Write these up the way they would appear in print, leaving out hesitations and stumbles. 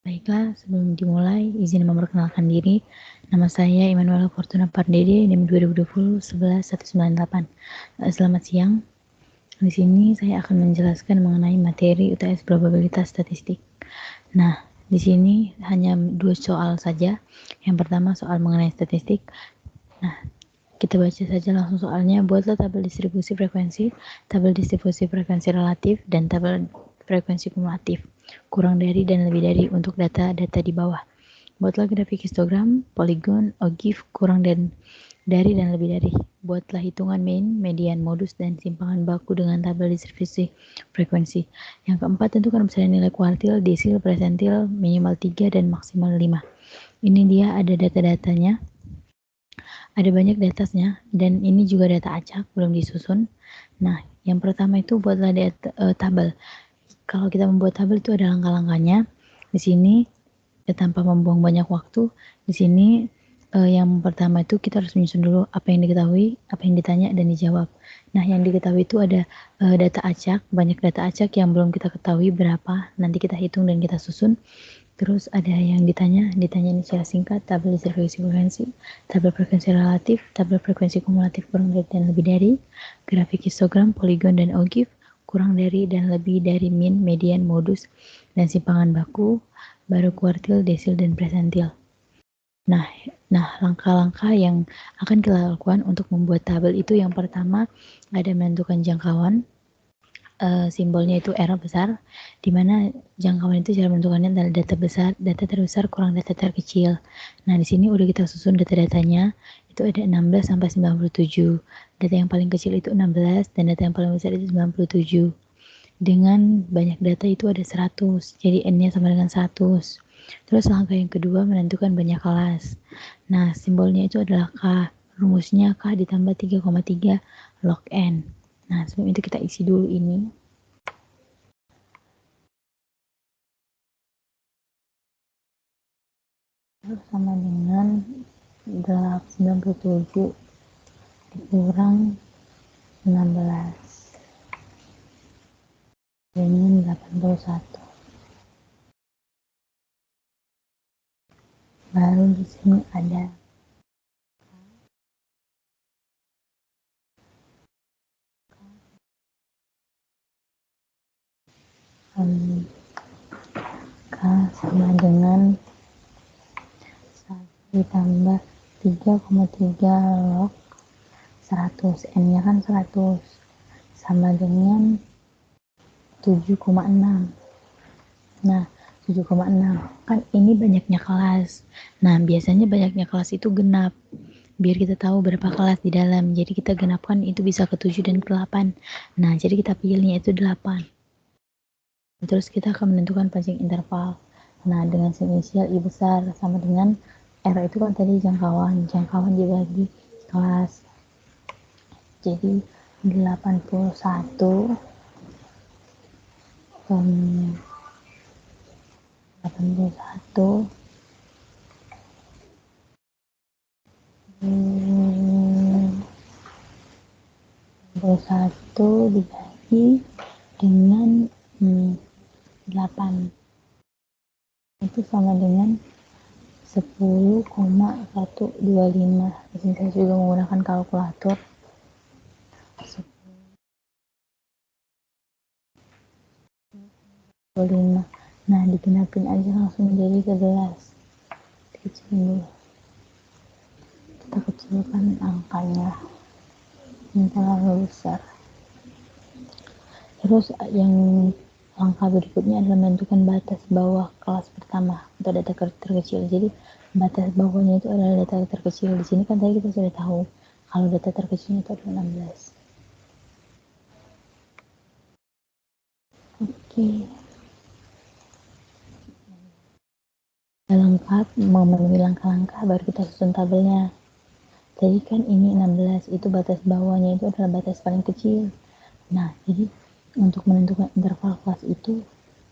Baiklah, sebelum dimulai, izin memperkenalkan diri. Nama saya Immanuel Fortuna Pardede, NIM 2020 11198. Selamat siang. Di sini saya akan menjelaskan mengenai materi UTS probabilitas statistik. Nah, di sini hanya 2 soal saja. Yang pertama soal mengenai statistik. Nah, kita baca saja langsung soalnya. Buatlah tabel distribusi frekuensi relatif, dan tabel frekuensi kumulatif, kurang dari dan lebih dari untuk data-data di bawah. Buatlah grafik histogram, poligon, ogive, kurang dari dan lebih dari. Buatlah hitungan mean, median, modus, dan simpangan baku dengan tabel distribusi frekuensi. Yang keempat, tentukan besaran nilai kuartil, desil, persentil, minimal 3 dan maksimal 5. Ini dia ada data-datanya. Ada banyak datasnya, dan ini juga data acak, belum disusun. Nah, yang pertama itu buatlah tabel. Kalau kita membuat tabel itu ada langkah-langkahnya. Di sini tanpa membuang banyak waktu, di sini yang pertama itu kita harus menyusun dulu apa yang diketahui, apa yang ditanya dan dijawab. Nah, yang diketahui itu ada data acak, banyak data acak yang belum kita ketahui berapa, nanti kita hitung dan kita susun. Terus ada yang ditanya ini secara singkat, tabel distribusi frekuensi, tabel frekuensi relatif, tabel frekuensi kumulatif kurang dari dan lebih dari, grafik histogram, poligon, dan ogive, kurang dari dan lebih dari mean, median, modus, dan simpangan baku, baru kuartil, desil, dan persentil. Nah, langkah-langkah yang akan kita lakukan untuk membuat tabel itu yang pertama ada menentukan jangkauan. Simbolnya itu R besar, di mana jangkauan itu cara menentukannya adalah data terbesar kurang data terkecil. Nah, di sini udah kita susun data-datanya, itu ada 16 sampai 97. Data yang paling kecil itu 16 dan data yang paling besar itu 97. Dengan banyak data itu ada 100, jadi N-nya sama dengan 100. Terus langkah yang kedua menentukan banyak kelas. Nah, simbolnya itu adalah K. Rumusnya K ditambah 3,3 log N. Nah, sebelum itu kita isi dulu ini. Sama dengan 97 dikurang 16 dengan 81. Baru di sini ada K sama dengan 1 ditambah 3,3 log 100. N-nya kan 100 sama dengan 7,6. Nah, 7,6 kan ini banyaknya kelas. Nah, biasanya banyaknya kelas itu genap, biar kita tahu berapa kelas di dalam. Jadi kita genapkan itu bisa ke 7 dan ke 8. Nah, jadi kita pilihnya itu 8. Terus kita akan menentukan pancing interval. Nah, dengan inisial I besar sama dengan R itu kan tadi jangkauan dibagi kelas. Jadi 81 dibagi dengan 8 itu sama dengan 10,125. Di sini saya juga menggunakan kalkulator. 10,5. Nah, digenapin aja langsung menjadi 11. Kecilin dulu. Kita kecilkan angkanya. Ini terlalu besar. Terus yang langkah berikutnya adalah menentukan batas bawah kelas pertama untuk data terkecil. Jadi batas bawahnya itu adalah data terkecil. Di sini kan tadi kita sudah tahu kalau data terkecilnya itu adalah 16. Oke. Lengkap, memenuhi langkah-langkah baru kita susun tabelnya. Jadi kan ini 16, itu batas bawahnya itu adalah batas paling kecil. Nah, jadi untuk menentukan interval kelas itu,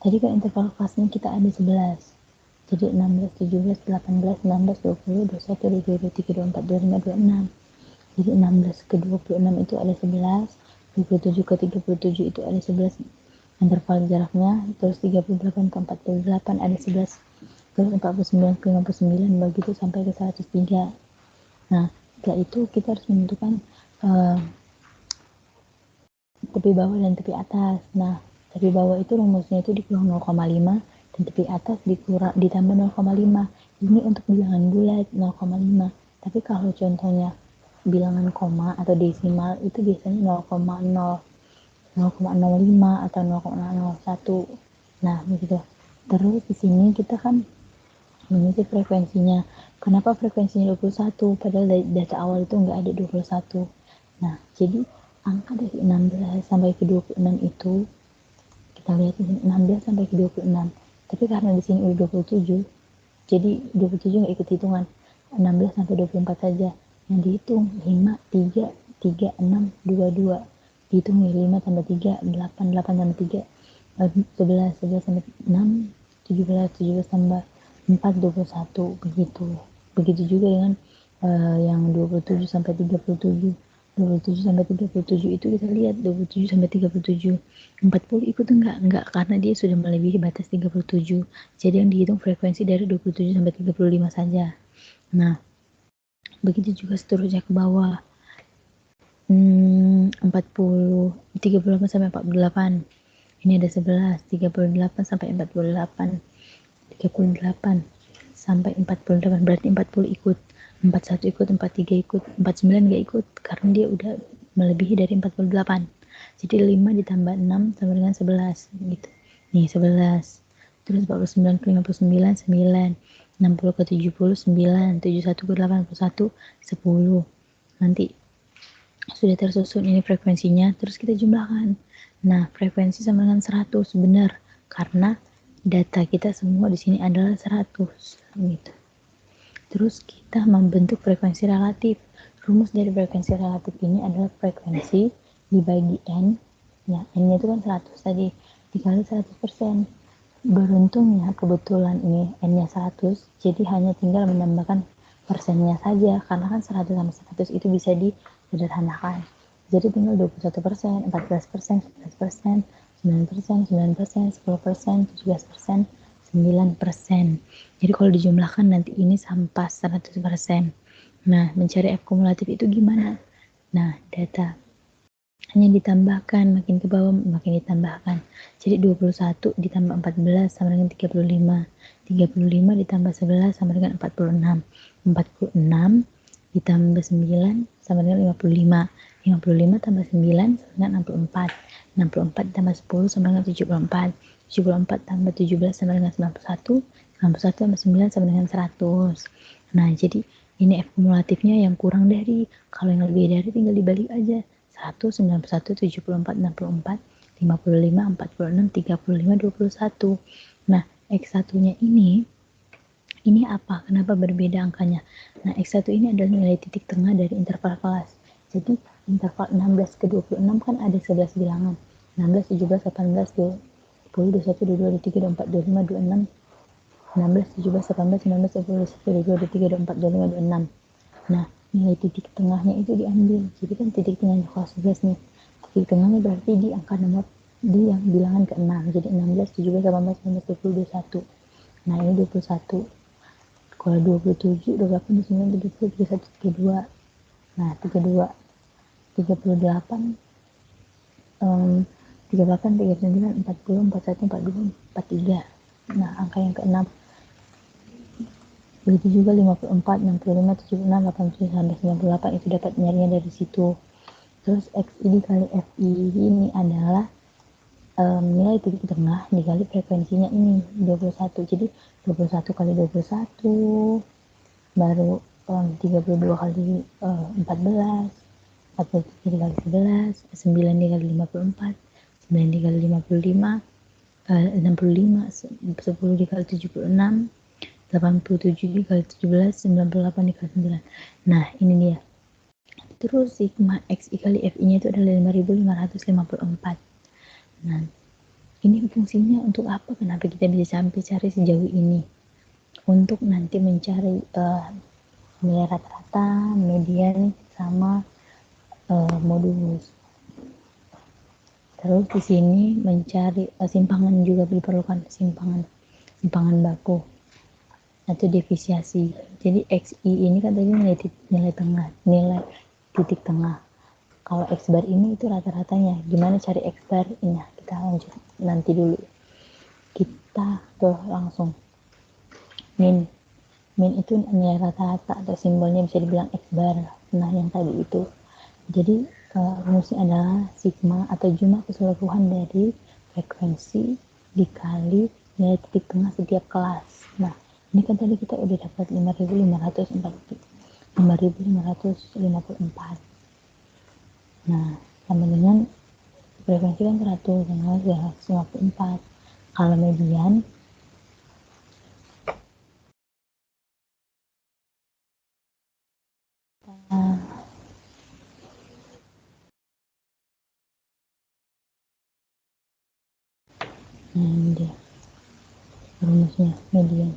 tadi kan interval kelasnya kita ada 11. Jadi 16, 17, 18, 19, 20, 21, 22, 23, 24, 25, 26. Jadi 16 ke 26 itu ada 11, 27 ke 37 itu ada 11 interval jaraknya, terus 38 ke 48 ada 11 terus 49 ke 59 begitu sampai ke 103. Nah, setelah itu kita harus menentukan tepi bawah dan tepi atas. Nah, tepi bawah itu rumusnya itu dikurang 0,5 dan tepi atas ditambah 0,5. Ini untuk bilangan bulat 0,5. Tapi kalau contohnya bilangan koma atau desimal itu biasanya 0,0, 0,05 atau 0,01. Nah, begitu. Terus di sini kita kan mengisi frekuensinya. Kenapa frekuensinya 21? Padahal data awal itu nggak ada 21. Nah, jadi angka dari 16 sampai ke 26 itu kita lihat di sini 16 sampai ke 26. Tapi karena di sini udah 27, jadi 27 nggak ikut hitungan. 16 sampai 24 saja. Yang dihitung 5, 3, 3, 6, 2, 2. Dihitung 5 tambah 3, 8, 8 tambah 3, 11, 11 tambah 6, 17, 17 tambah 4, 21. Begitu. Begitu juga dengan yang 27 sampai 37. 27 sampai 37 itu kita lihat 27 sampai 37. 40 ikut enggak karena dia sudah melebihi batas 37. Jadi yang dihitung frekuensi dari 27 sampai 35 saja. Nah, begitu juga seterusnya ke bawah. 40 38 sampai 48. Ini ada 11, 38 sampai 48. 38 sampai 48 berarti 40 ikut, 41 ikut, 43 ikut, 49 gak ikut karena dia udah melebihi dari 48. Jadi 5 ditambah 6 sama dengan 11 gitu. Nih 11. Terus 49 ke 59 9, 60 ke 70 9, 71 ke 81 10. Nanti sudah tersusun ini frekuensinya, terus kita jumlahkan. Nah, frekuensi sama dengan 100 benar karena data kita semua di sini adalah 100 gitu. Terus kita membentuk frekuensi relatif. Rumus dari frekuensi relatif ini adalah frekuensi dibagi N. Ya, N-nya itu kan 100 tadi, dikali 100%. Beruntungnya kebetulan ini N-nya 100, jadi hanya tinggal menambahkan persennya saja, karena kan 100 sama 100 itu bisa disederhanakan. Jadi tinggal 21%, 14%, 11%, 9%, 9%, 10%, 17%, 9%. Jadi kalau dijumlahkan nanti ini sampai 100%. Nah, mencari F kumulatif itu gimana? Nah, data hanya ditambahkan, makin ke bawah makin ditambahkan. Jadi 21 ditambah 14 sama dengan 35. 35 ditambah 11 sama dengan 46. 46 ditambah 9 sama dengan 55. 55 tambah 9 sama dengan 64. 64 ditambah 10 sama dengan 74. 74 tambah 17 sama dengan 91. 91 tambah 9 sama dengan 100. Nah, jadi ini F kumulatifnya yang kurang dari. Kalau yang lebih dari tinggal dibalik aja. 1, 91, 74, 64, 55, 46, 35, 21. Nah, X1-nya ini apa? Kenapa berbeda angkanya? Nah, X1 ini adalah nilai titik tengah dari interval kelas. Jadi, interval 16 ke 26 kan ada 11 bilangan. 16, 17, 18, 20, 21, 22, 23, 24, 25, 26, 16, 17, 18, 19, 20, 21, 22, 23, 24, 25, 26. Nah, nilai titik tengahnya itu diambil. Jadi kan titik tengahnya kelas 11 nih. Titik tengahnya berarti di angka nomor di yang bilangan ke-6. Jadi 16, 17, 18, 19, 20, 21. Nah, ini 21. Kalau 27, 28, 29, 30, 31, 32. Nah, 32, 38, 38, 39, 40, 41, 42, 43. Nah, angka yang ke-6. Begitu juga 54, 65, 76, 87, sampai 98 itu dapat nyarinya dari situ. Terus XI kali FI ini adalah nilai titik tengah dikali frekuensinya ini 21. Jadi 21 kali 21 baru 32 kali 14, 43 dikali 11, 9 dikali 54, 9 dikali 55, 65, 10 dikali 76, 87 dikali 17, 98 dikali 9. Nah, ini dia. Terus sigma XI kali FI-nya itu adalah 5554. Nah, ini fungsinya untuk apa? Kenapa kita bisa sampai cari sejauh ini? Untuk nanti mencari nilai rata-rata, median, sama modulus. Terus di sini mencari simpangan juga diperlukan, simpangan baku. atau defisiasi. Jadi XI ini kan tadi nilai tengah, nilai titik tengah. Kalau X bar ini itu rata-ratanya. Gimana cari X bar? Nah, kita lanjut nanti dulu. Kita langsung min. Min itu nilai rata-rata atau simbolnya bisa dibilang X bar. Nah, yang tadi itu. Jadi rumusnya adalah sigma atau jumlah keseluruhan dari frekuensi dikali nilai titik tengah setiap kelas. Nah, ini kan tadi kita udah dapat 5.554. Nah, sama dengan frekuensi kan 154. Kalau median nah ini dia rumusnya median.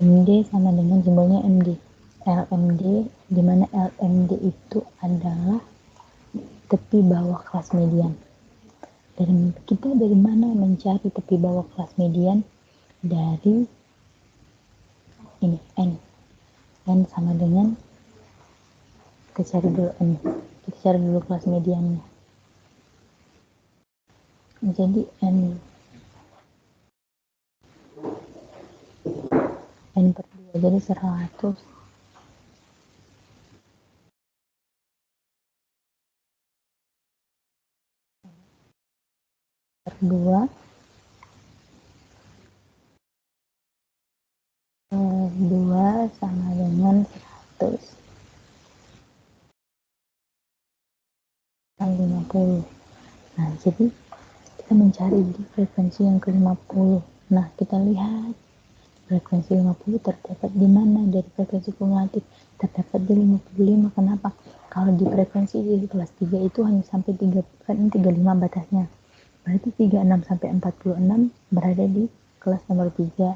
MD sama dengan simbolnya MD. LMD, di mana LMD itu adalah tepi bawah kelas median. Dan kita dari mana mencari tepi bawah kelas median? Dari ini N. N sama dengan kita cari dulu N. Kita cari dulu kelas mediannya. Jadi N per 2, jadi 100 per 2 sama dengan 100 50. Nah, jadi kita mencari di frekuensi yang ke-50. Nah, kita lihat frekuensi 50 terdapat di mana dari frekuensi kumulatif? Terdapat di 55. Kenapa? Kalau di frekuensi di kelas 3 itu hanya sampai 3, kan 35 batasnya. Berarti 36 sampai 46 berada di kelas nomor 3.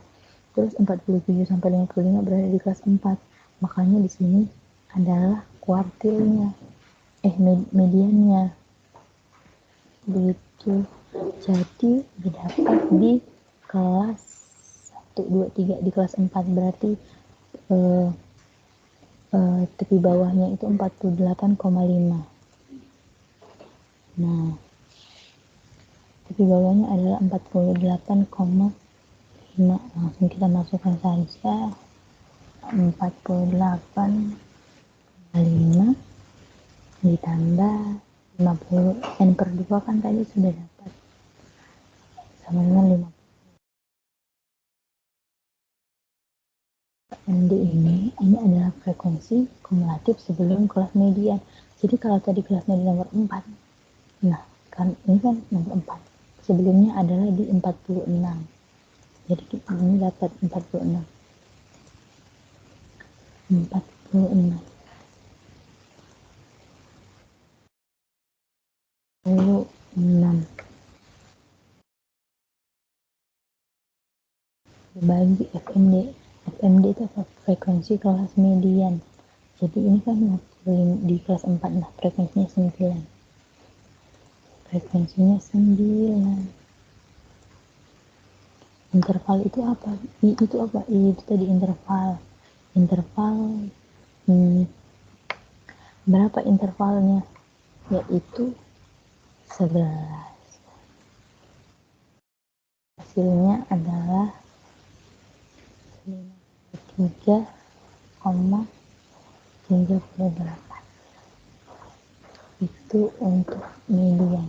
Terus 47 sampai 55 berada di kelas 4. Makanya di sini adalah kuartilnya. Mediannya. Begitu. Jadi didapat di kelas 1, 2, 3, di kelas 4 berarti tepi bawahnya itu 48,5. Nah, tepi bawahnya adalah 48,5. Langsung kita masukkan saja 48,5 ditambah 50. N per 2 kan tadi sudah dapat sama dengan 50. MD ini adalah frekuensi kumulatif sebelum kelas median. Jadi kalau tadi kelas median nomor 4, nah kan ini kan nomor 4, sebelumnya adalah di 46. Jadi ini dapat 46. 46 bagi FMD. FMD itu frekuensi kelas median. Jadi ini kan di kelas 4, nah frekuensinya 9. Frekuensinya 9. Interval itu apa? I itu apa? I itu tadi interval. Interval berapa intervalnya? Yaitu 11. Hasilnya adalah 3,38. Itu untuk median.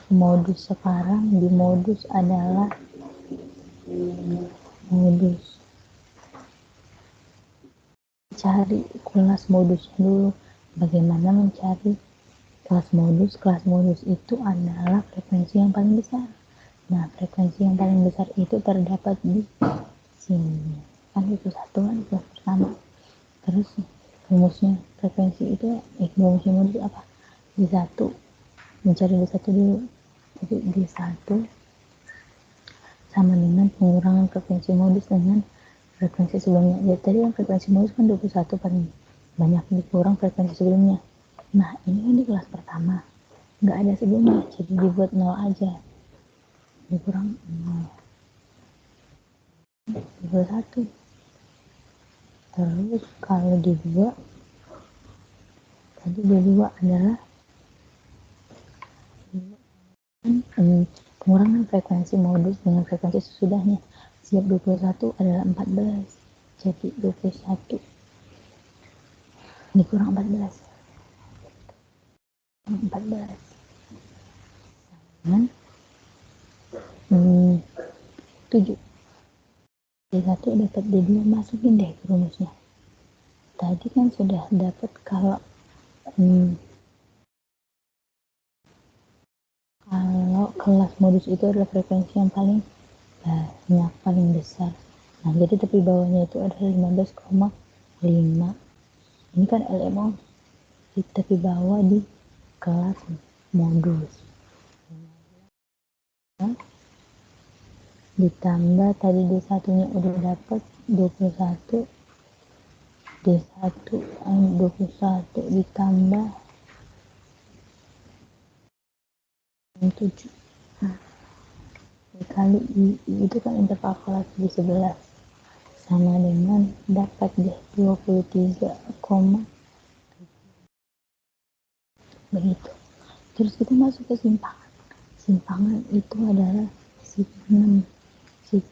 Modus sekarang di modus adalah modus. Cari kelas modus dulu. Bagaimana mencari kelas modus? Kelas modus itu adalah frekuensi yang paling besar. Nah, frekuensi yang paling besar itu terdapat di sini. Kan itu satuan kelas pertama. Terus rumusnya frekuensi itu rumusnya modus apa? D1. Mencari D1 dulu. Jadi D1 sama dengan pengurangan frekuensi modus dengan frekuensi sebelumnya. Ya tadi kan frekuensi modus kan 21 paling banyak dikurang frekuensi sebelumnya. Nah, ini kan di kelas pertama. Nggak ada sebelumnya, jadi dibuat 0 aja. dikurang 21. Terus kalau di 2, tadi di 2 adalah pengurangan frekuensi modus dengan frekuensi sesudahnya. Siap 21 adalah 14. Jadi 21 dikurang 14. 14 dengan 7. D1 dapat D2, masukin deh ke rumusnya. Tadi kan sudah dapat kalau kelas modus itu adalah frekuensi yang paling banyak, paling besar. Nah, jadi tepi bawahnya itu adalah 15,5. Ini kan LMO di tepi bawah di kelas modus. Nah, ditambah tadi D1 nya udah dapat 21, D1 21 ditambah 7. Nah, dikali itu kan interval kelas di 11 sama dengan dapat deh 23, begitu. Terus kita masuk ke simpangan. Simpangan itu adalah sigma xi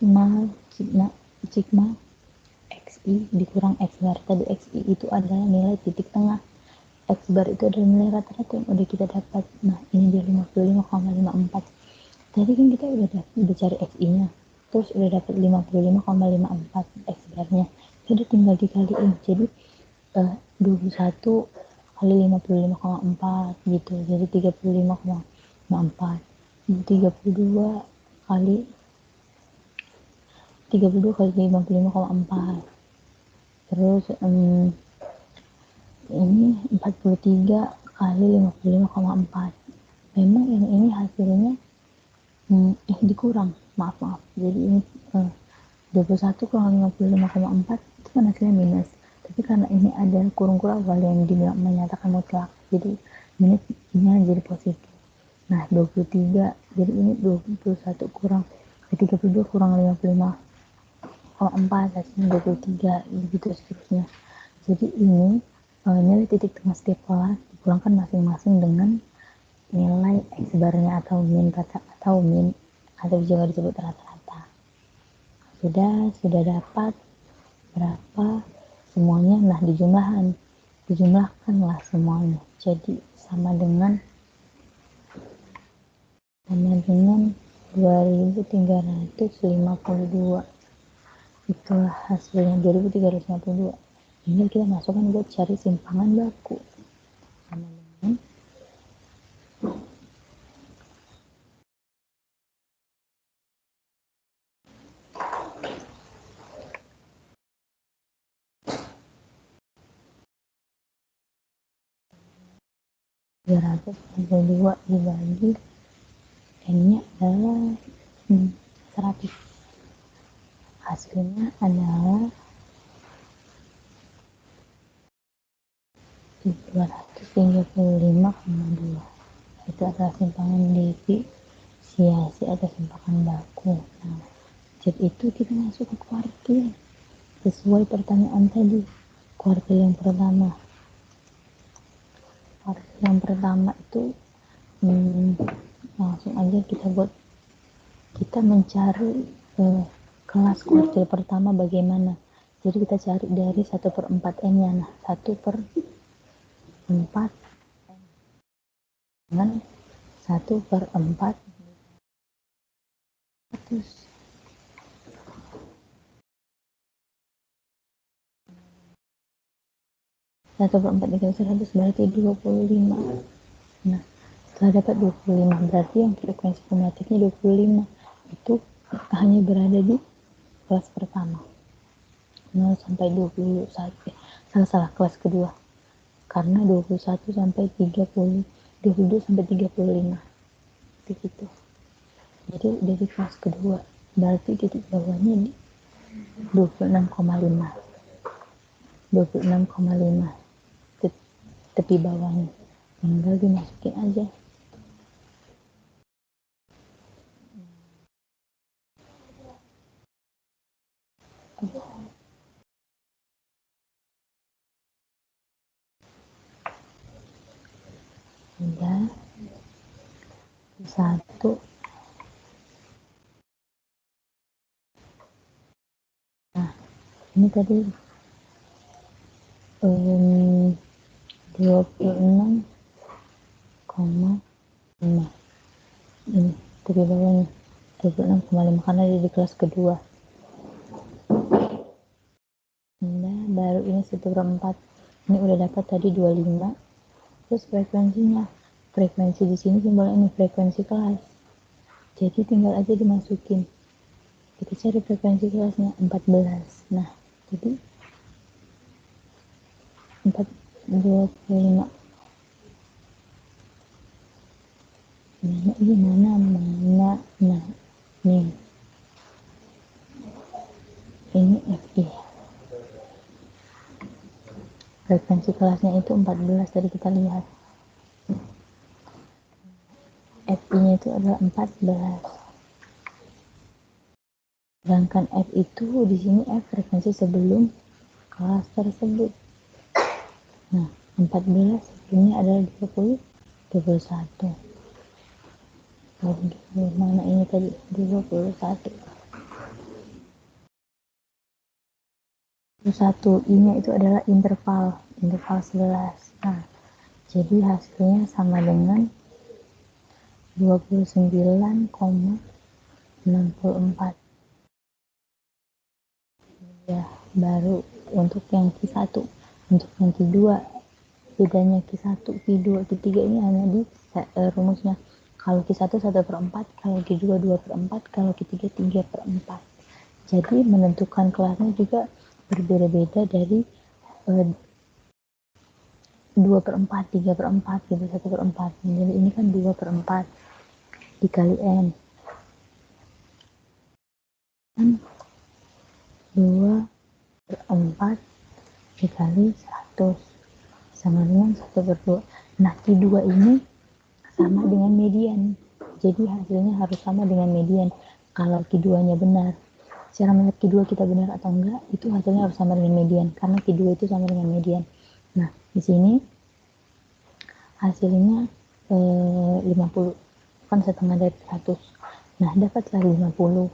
dikurang x bar. Tadi xi itu adalah nilai titik tengah, x bar itu adalah nilai rata-rata yang udah kita dapat. Nah, ini dia 55,54. Tadi kan kita udah cari xi nya, terus udah dapat 55,54 x barnya, udah tinggal dikaliin. Jadi 21 kali 55,4 gitu, jadi 35,4. 32 kali 55,4. Terus ini 43 kali 55,4. Memang yang ini hasilnya dikurang, maaf, jadi ini 21 kurang 55,4 itu kan hasilnya minus. Tapi karena ini ada kurung-kurung awal yang menyatakan mutlak, jadi minusnya jadi positif. Nah, 23, jadi ini 21 kurang 32 kurang 55,4, hasilnya 23, begitu seterusnya. Jadi ini nilai titik tengah setiap kelas dikurangkan masing-masing dengan nilai x barnya atau min atau juga disebut rata-rata. Sudah dapat berapa semuanya. Nah, dijumlahkanlah semuanya, jadi sama dengan 2352. Itulah hasilnya 2352. Ini kita masukkan buat cari simpangan baku, sama dengan 342 dibagi n nya adalah 100. Hasilnya adalah 235,2. Itu adalah simpangan defisiasi atau simpangan baku. Nah, jadi itu kita masuk ke kuartil sesuai pertanyaan tadi. Kuartil yang pertama itu langsung aja kita mencari kelas kuartil pertama bagaimana. Jadi kita cari dari 1/4 n nya. Nah, 1/4 dengan 1/4 100. 1/4 dikali 100 berarti 25. Nah, setelah dapat 25 berarti yang frekuensi kumulatifnya 25 itu hanya berada di kelas pertama, 0 sampai 21. Salah kelas kedua, karena 21 sampai 30, 22 sampai 35 begitu. Jadi dari kelas kedua berarti titik bawahnya di 26,5 tepi bawahnya, tinggal dimasukin aja. Udah. Satu. Nah, ini tadi 26,5. Ini dari bawahnya 26,5 karena dia di kelas kedua. Nah, baru ini 1/4. Ini udah dapat tadi 25. Terus frekuensinya. Frekuensi di sini simbol ini frekuensi kelas. Jadi tinggal aja dimasukin. Kita cari frekuensi kelasnya 14. Nah, jadi 425. Mana? Nah, nih. Ini FI. Frekuensi kelasnya itu 14 tadi kita lihat. FI-nya itu adalah 14. Sedangkan F itu di sini F frekuensi sebelum kelas tersebut. Nah, 14 sebelumnya adalah 20, 21. Mana ini tadi 21. 21 ini itu adalah interval 11. Nah, jadi hasilnya sama dengan 29,64. Ya, baru untuk yang Q1. Untuk yang Q2 bedanya Q1, Q2, Q3 ini hanya di rumusnya. Kalau Q1 1/4, kalau Q2 2/4, kalau Q3 3/4. Jadi menentukan kelasnya juga berbeda-beda dari 2/4, 3/4 gitu, 1/4. Jadi ini kan 2/4 dikali N. Kan 2/4 dikali 100 sama dengan 1/2. Nah, Q2 ini sama dengan median. Jadi hasilnya harus sama dengan median. Kalau Q2-nya benar. Cara melihat Q2 kita benar atau enggak, itu hasilnya harus sama dengan median. Karena Q2 itu sama dengan median. Nah, di sini hasilnya 50. Kan setengah dari 100. Nah, dapatlah 50.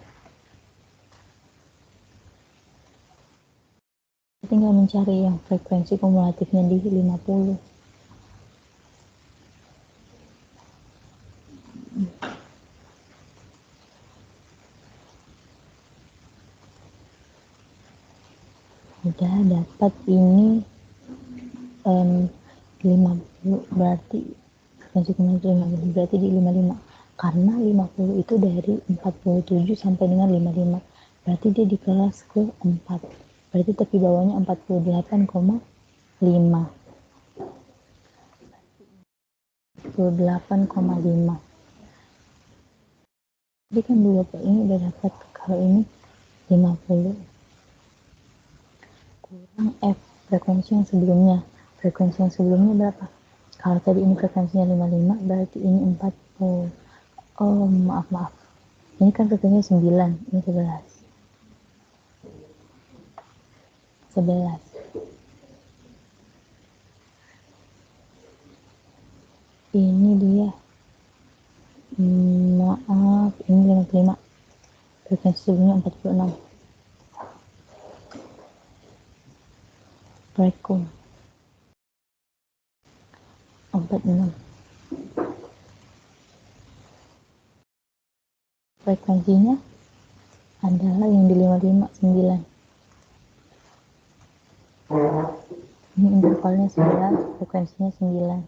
Tinggal mencari yang frekuensi kumulatifnya di 50. Udah dapat ini 50, berarti frekuensi kumulatif 50 berarti di 55. Karena 50 itu dari 47 sampai dengan 55. Berarti dia di kelas ke-4. Berarti tepi bawahnya 48,5. 48,5. Jadi kan dua ini udah dapat. Kalau ini 50 kurang F frekuensi yang sebelumnya. Frekuensi yang sebelumnya berapa? Kalau tadi ini frekuensinya 55, berarti ini 40. Oh, maaf. Ini kan frekuensinya 9, ini 11. 11. Ini dia. Maaf, ini 55. Frekuensi sebelumnya 46. Frekum 46. Frekuensinya adalah yang di 55, 9. Ini intervalnya 11, frekuensinya 9.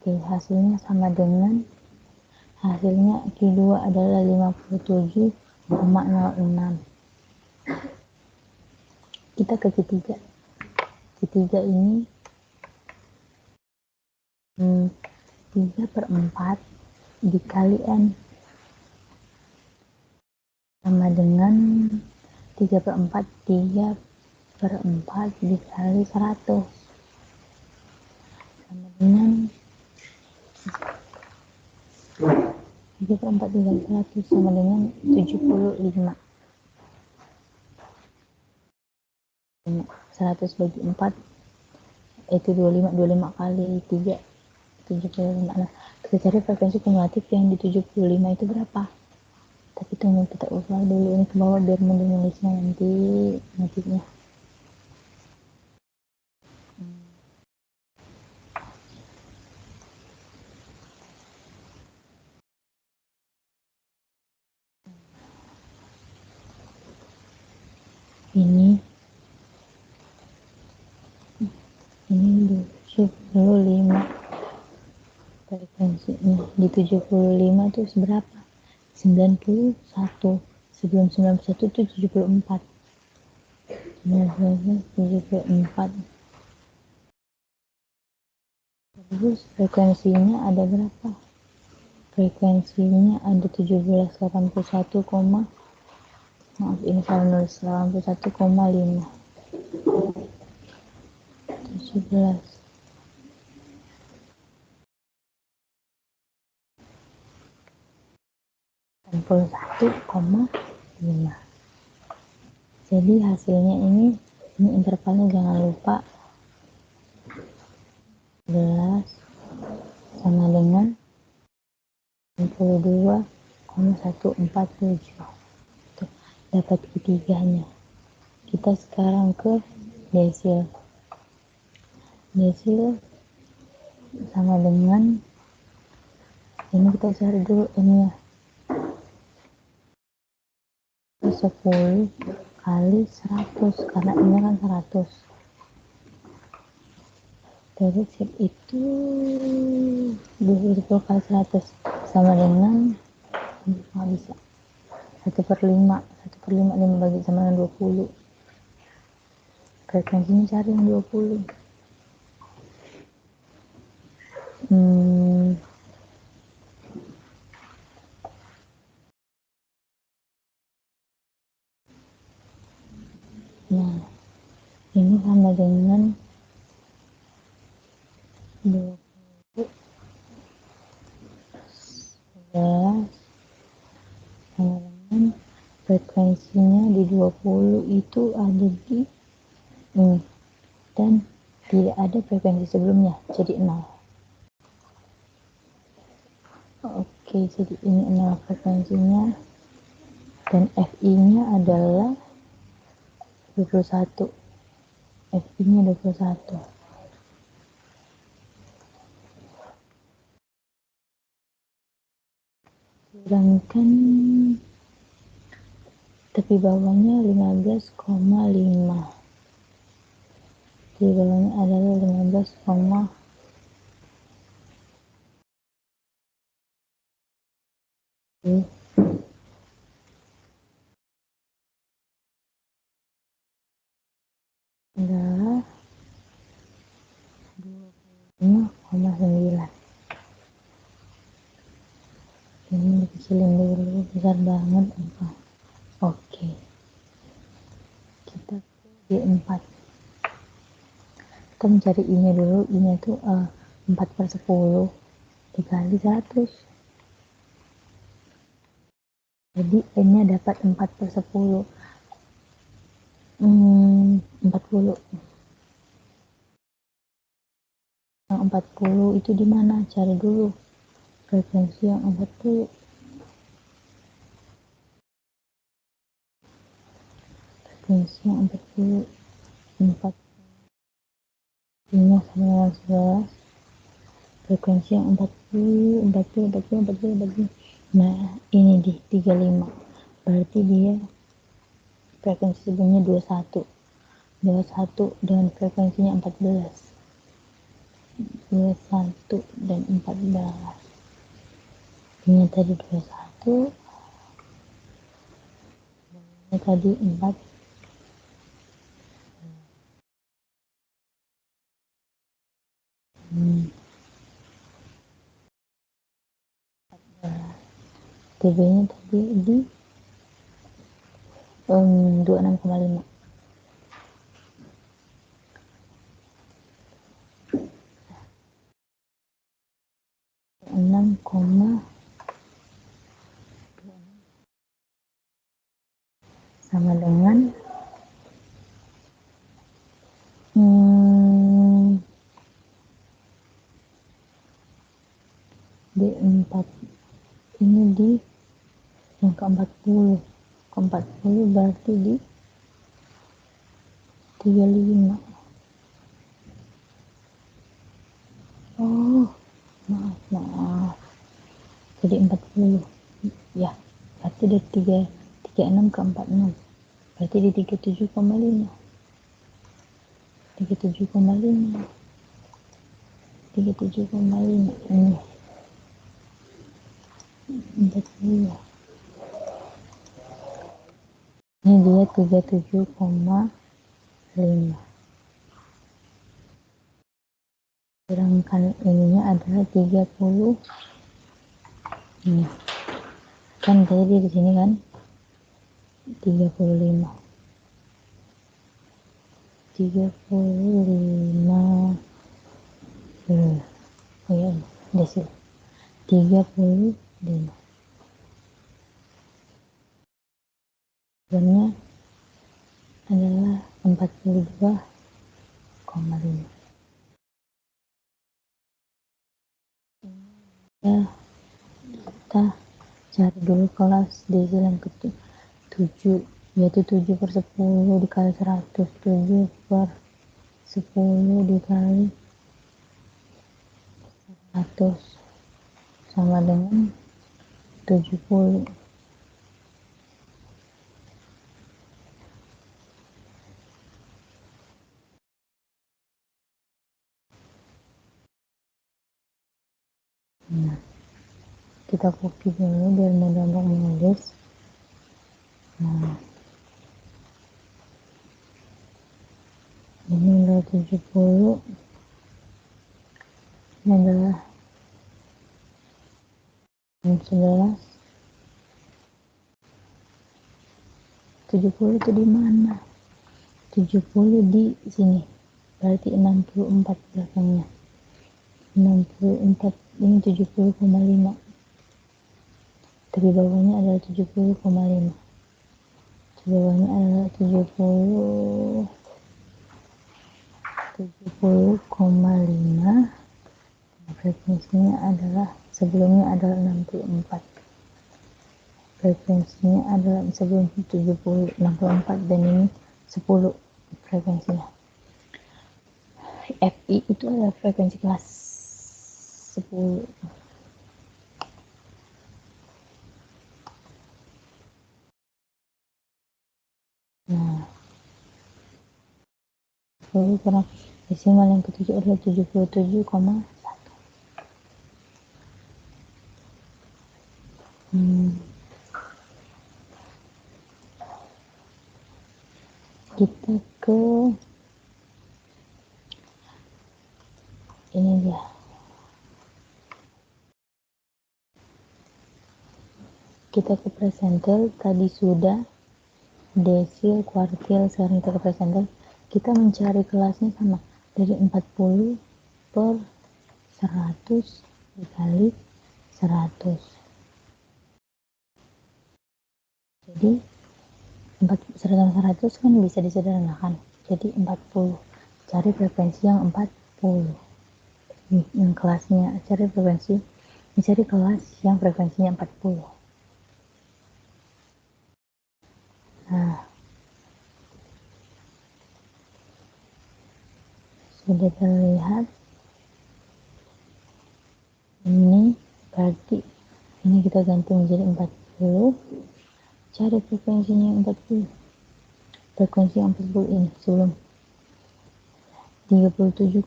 Oke, hasilnya sama dengan hasilnya Q2 adalah 57,06. Kita ke Q3. Q3 ini 3/4 dikali N sama dengan 3/4 dikali 100 sama dengan 3/4 dikali 100 sama dengan 75. 100 bagi 4 itu 25 kali 3 75. Nah, kita cari frekuensi kumulatif yang di 75 itu berapa. Tapi tunggu kita ubah dulu ini ke bawah biar mudah nulisnya nanti motifnya. Ini 75 frekuensinya di 75 itu seberapa? 91. Sebelum 91 itu 74. 74. Terus frekuensinya ada berapa? Frekuensinya ada 1781, maaf ini salah nulis, 81,5. 17 81,5. Jadi hasilnya ini intervalnya jangan lupa 11 sama dengan 62,147. Dapat ketiganya. Kita sekarang ke desil. Desil sama dengan ini, kita cari dulu ini ya, 10 kali 100 karena ini kan 100. Terus itu 20 kali 100 sama dengan nggak bisa 1/5. 5 bagi sama dengan 20. Frekuensinya cari yang 20. Nah, ini sama dengan 20 11 sama dengan frekuensinya di 20 itu ada di ini dan tidak ada frekuensi sebelumnya, jadi 0. Oke, jadi ini 0 frekuensinya dan FI nya adalah 21. FI nya 21. Sedangkan tepi bawahnya 15,5. Tepi bawahnya adalah 15, adalah 25,9. Ini dikecilin dulu, besar banget apa. Oke, kita di 4. Kita mencari I-nya dulu. I-nya itu 4/10 dikali 100. Jadi N-nya dapat 4/10. 40. Yang 40 itu di mana? Cari dulu frekuensi yang 40. Frekuensi yang 40. 4 sama dengan 11. Frekuensi yang 40. Nah, ini di 35. Berarti dia frekuensi sebelumnya 21. 21 dengan frekuensinya 14. 21 dan 14. Ini tadi 21. Ini tadi 4. TB-nya tadi di 26,5. 6,5. sama dengan D4 ini di yang ke-40 berarti di 35. Oh, maaf, jadi 40 ya, berarti dari 36 ke 46, berarti di 37,5 ini 40. Ini dia 37,5. Sedangkan ininya adalah 30. Kan tadi di sini kan 35. Oh ya, desil 35. Sebenarnya adalah 42,5. Ya, kita cari dulu kelas desil yang ke-7, yaitu 7/10 dikali 100, 7/10 dikali 100 sama dengan 70. Nah, kita copy dulu biar mudah untuk menulis. Nah, ini adalah 70, ini adalah 11. 70 itu di mana? 70 di sini, berarti 64 belakangnya. 64 ini 70,5, dari bawahnya adalah 70,5, di bawahnya adalah 70,5. Frekuensinya adalah sebelumnya adalah 64, frekuensinya adalah sebelum 70 64, dan ini 10 frekuensinya. FI itu adalah frekuensi kelas 10. Nah, 10 kurang desimal yang ke-7 adalah 77,1. Kita ke ini dia. Kita ke presenter, tadi sudah desil, kuartil, sekarang kita ke presenter. Kita mencari kelasnya sama, dari 40 per 100 dikali 100. Jadi 100 kan bisa disederhanakan, jadi 40. Cari frekuensi yang 40. Yang kelasnya, cari kelas yang frekuensinya 40. Nah, sudah terlihat. Ini berarti ini kita ganti menjadi 40. Cari frekuensinya yang 40. Frekuensi yang 40 ini sebelum 37,5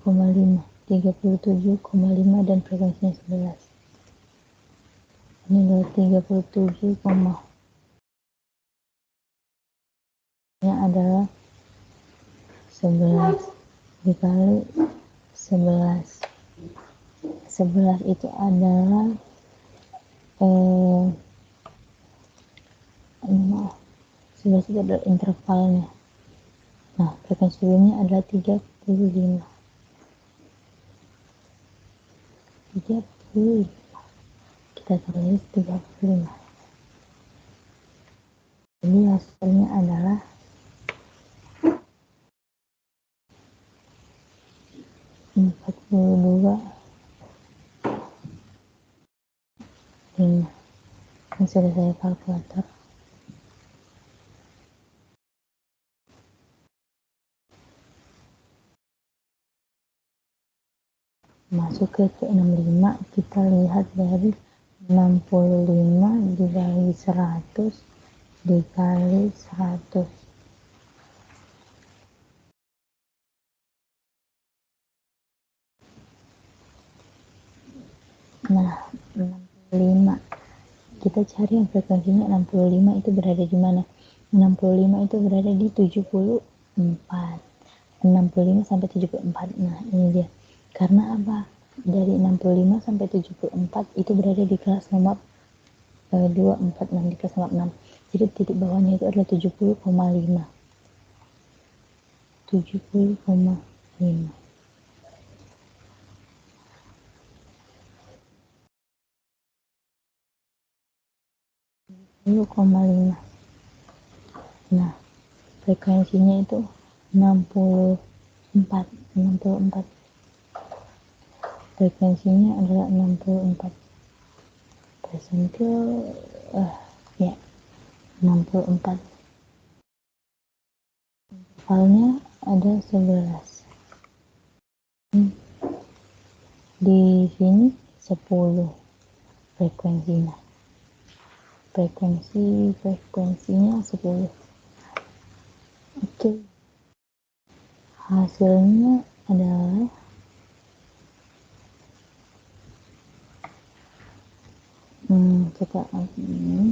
dan frekuensinya 11. Ini adalah 37, nya adalah 11 dikali 11. 11 itu adalah 11 itu adalah intervalnya. Nah, frekuensi sebelumnya adalah 35. Kita tulis 35. Jadi hasilnya adalah 42,5. Ini sudah saya kalkulator. Masuk ke 65, kita lihat dari 65 dibagi 100 dikali 100. Nah, 65. Kita cari yang frekuensinya 65 itu berada di mana? 65 itu berada di 74. 65 sampai 74. Nah, ini dia. Karena apa? Dari 65 sampai 74 itu berada di kelas nomor 246, di kelas nomor 6. Jadi titik bawahnya itu adalah 70,5. 70,5. 70,5. Nah, frekuensinya itu 64. 64. Frekuensinya adalah 64. Presentile ya 64. Filenya ada 11. Di sini 10 frekuensinya. Frekuensinya 10. Oke. Hasilnya adalah kita ini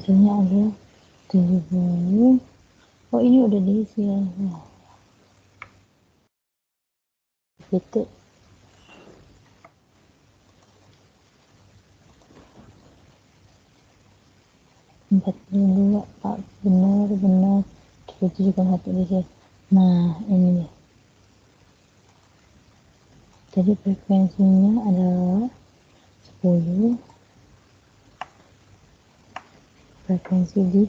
hasilnya adalah 70. Oh, ini udah diisi ya. Nah, itu 42, Pak. Benar 37,1 di sini. Nah, ini nih. Jadi frekuensinya adalah 10. Frekuensi di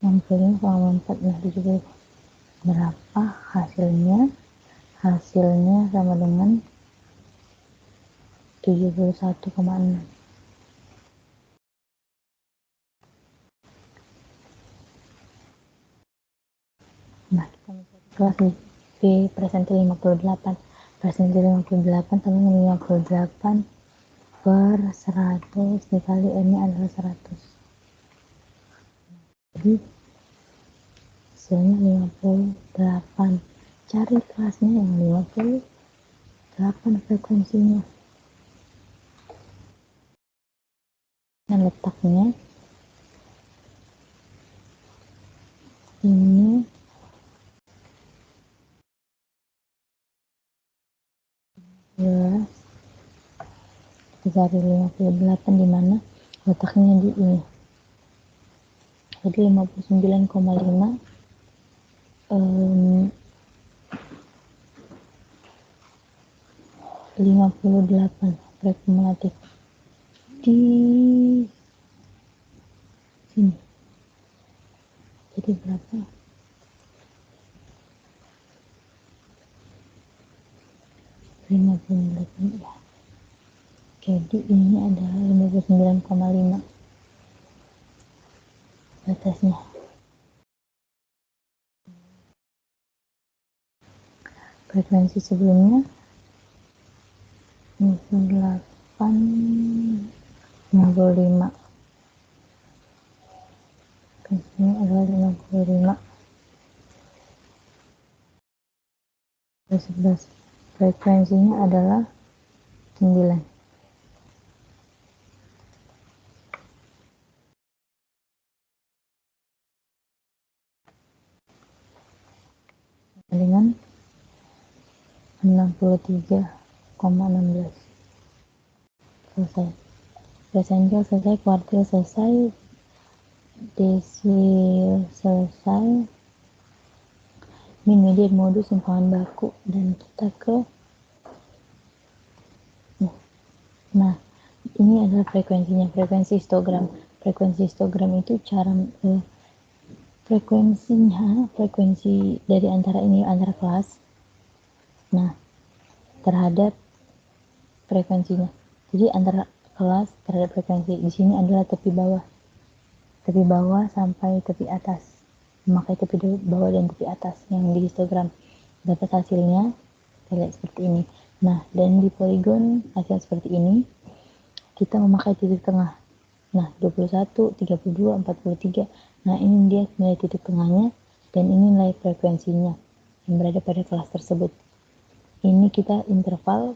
65,4. Nah, 70. Berapa hasilnya? Hasilnya sama dengan 71,6. Nah, kita mencari kelas P presentile 58. Presentile 58 sama dengan 58 per 100 dikali N nya adalah 100. Jadi hasilnya 58. Cari kelasnya yang 58 frekuensinya. Nah, letaknya ini ya, cari 58 di mana letaknya di ini. Jadi 59,5 58 kumulatif di sini. Jadi berapa? 58 ya. Jadi ini adalah 59,5 batasnya. Frekuensi sebelumnya 58,55. Frekuensinya adalah 55. 11. Frekuensinya adalah 9. Dengan 63,16. Selesai. Persentil selesai, kuartil selesai, desil selesai, min, median, modus, simpangan baku, dan kita ke nah ini adalah frekuensinya, frekuensi histogram. Frekuensi histogram itu cara frekuensi dari antara kelas, nah terhadap frekuensinya. Jadi antara kelas terhadap frekuensi di sini adalah tepi bawah sampai tepi atas, memakai tepi bawah dan tepi atas yang di histogram. Dapat hasilnya kita lihat seperti ini. Nah, dan di poligon hasil seperti ini kita memakai titik tengah. Nah, 21, 32, 43. Nah, ini dia nilai titik tengahnya dan ini nilai frekuensinya yang berada pada kelas tersebut. Ini kita interval,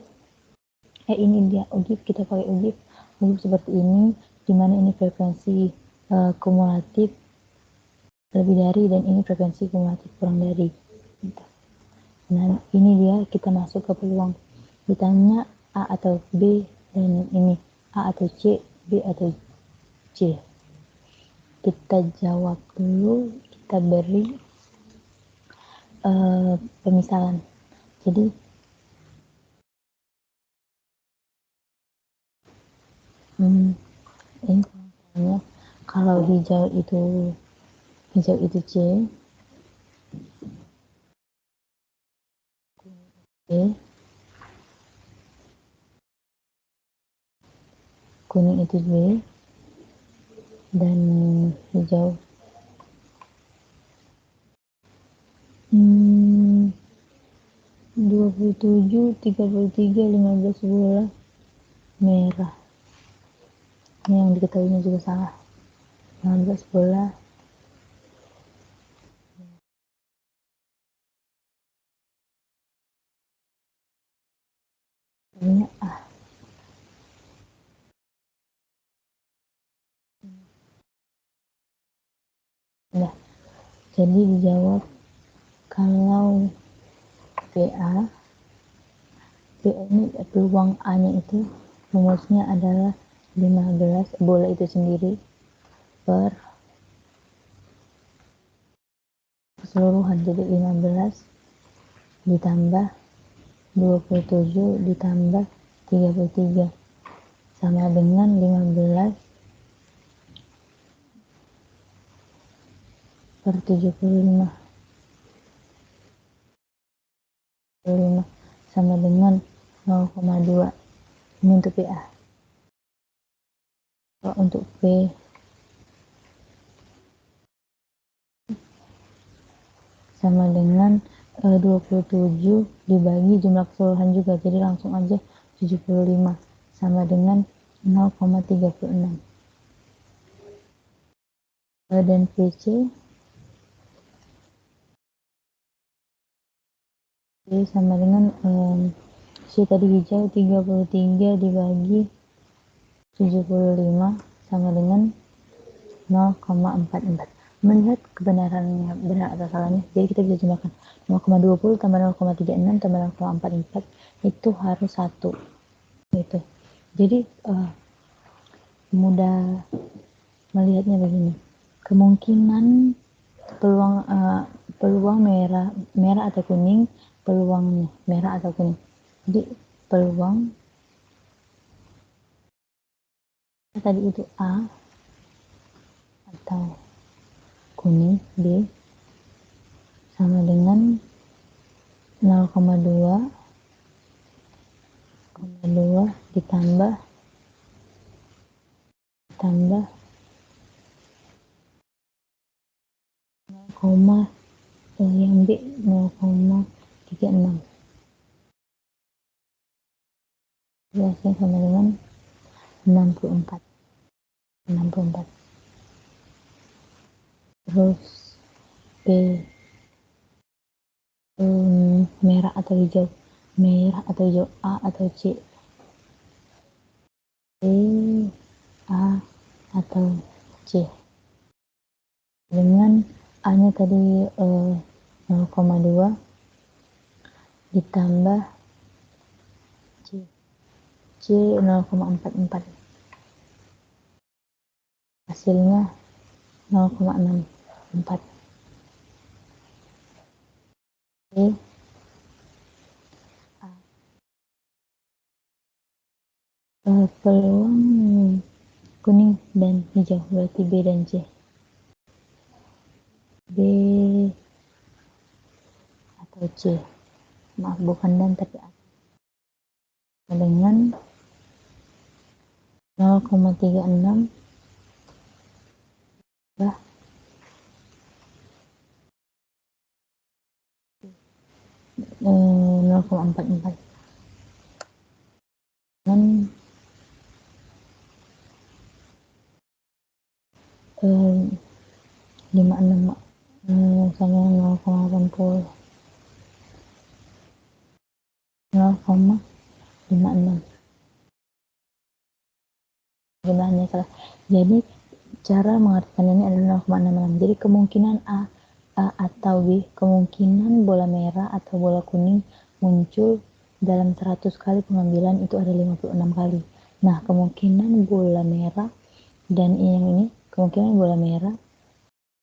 ini dia OGIF, kita pakai OGIF seperti ini, dimana ini frekuensi kumulatif lebih dari, dan ini frekuensi kumulatif kurang dari. Nah, ini dia kita masuk ke peluang. Ditanya A atau B, dan ini A atau C, B atau C. Kita jawab dulu, kita beri pemisalan. Jadi ini kalau hijau itu C, B, kuning itu B, dan hijau 27, 33, 15 bola merah. Ini yang diketahuinya juga salah. 15 bola ini ya. Jadi dijawab kalau PA ini peluang A nya itu rumusnya adalah 15 bola itu sendiri per keseluruhan. Jadi 15 ditambah 27 ditambah 33 sama dengan 15 per 75 sama dengan 0,2. Ini untuk PA. Untuk P sama dengan 27 dibagi jumlah keseluruhan juga, jadi langsung aja 75 sama dengan 0,36. Dan PC sama dengan C tadi hijau 33 dibagi 75 sama dengan 0,44. Melihat kebenarannya benar atau salahnya, jadi kita bisa jumlahkan 0,20 tambah 0,36 tambah 0,44 itu harus 1 gitu. Jadi mudah melihatnya begini, kemungkinan peluang merah atau kuning, peluangnya merah atau kuning. Jadi peluang tadi itu A atau kuning, B sama dengan 0,2 ditambah yang B 0,36. 17-nya sama dengan 64. Terus B, merah atau hijau, A atau C, A atau C. Dengan A nya tadi 0,2 ditambah C 0,44, hasilnya 0,64. Oke. Peluang kuning dan hijau berarti B dan C. B atau C, maaf bukan dan tapi A. Dengan 0,36 bah 0,44 dengan 56 sama 0,80 0,56 jumlahnya salah. Jadi cara mengartikan ini adalah 0,66. Jadi kemungkinan A atau B, kemungkinan bola merah atau bola kuning muncul dalam 100 kali pengambilan itu ada 56 kali. Nah, kemungkinan bola merah dan yang ini, kemungkinan bola merah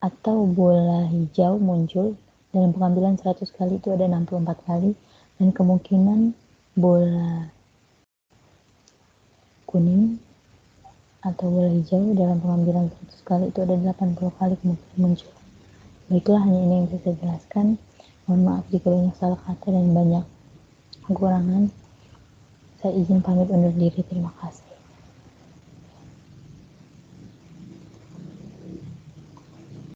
atau bola hijau muncul dalam pengambilan 100 kali itu ada 64 kali, dan kemungkinan bola kuning atau bola hijau dalam pengambilan 100 kali itu ada 80 kali kemungkinan muncul. Baiklah, hanya ini yang bisa saya jelaskan. Mohon maaf jika banyak salah kata dan banyak kekurangan. Saya izin pamit undur diri. Terima kasih.